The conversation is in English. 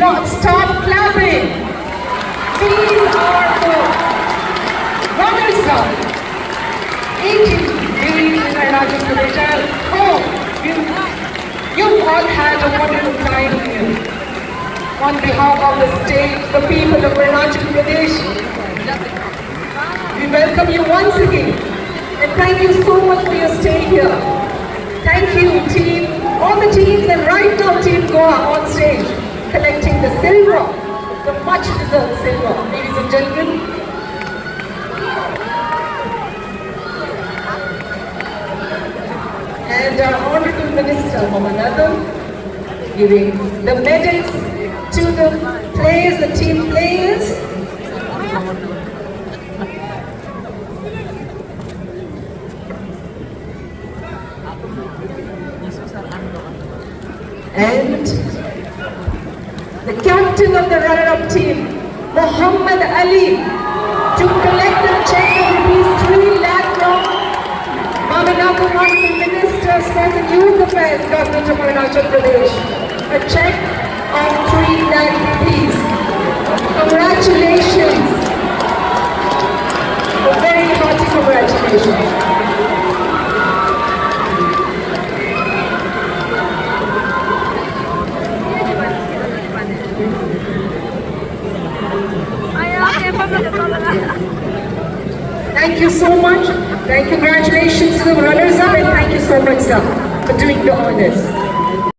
not stop clapping. These are the runners-up. 18 days in Arunachal Pradesh. Oh, you all had a wonderful time here. On behalf of the state, the people of Arunachal Pradesh, we welcome you once again. And thank you so much for your stay here. Thank you, team, all the teams, and right now, Team Goa on stage, collecting the silver, the much-deserved silver. Ladies and gentlemen, and our Honorable Minister, Mohammed, giving the medals to the players, the team players. And the captain of the runner-up team, Muhammad Ali, to collect the check of ₹3 lakh from Honorable Minister, Sports and Youth Affairs, Government of Arunachal Pradesh. A check of ₹3 lakh. Congratulations. A very hearty congratulations. Thank you so much. Congratulations to the runners-up, and thank you so much, sir, for doing the honors.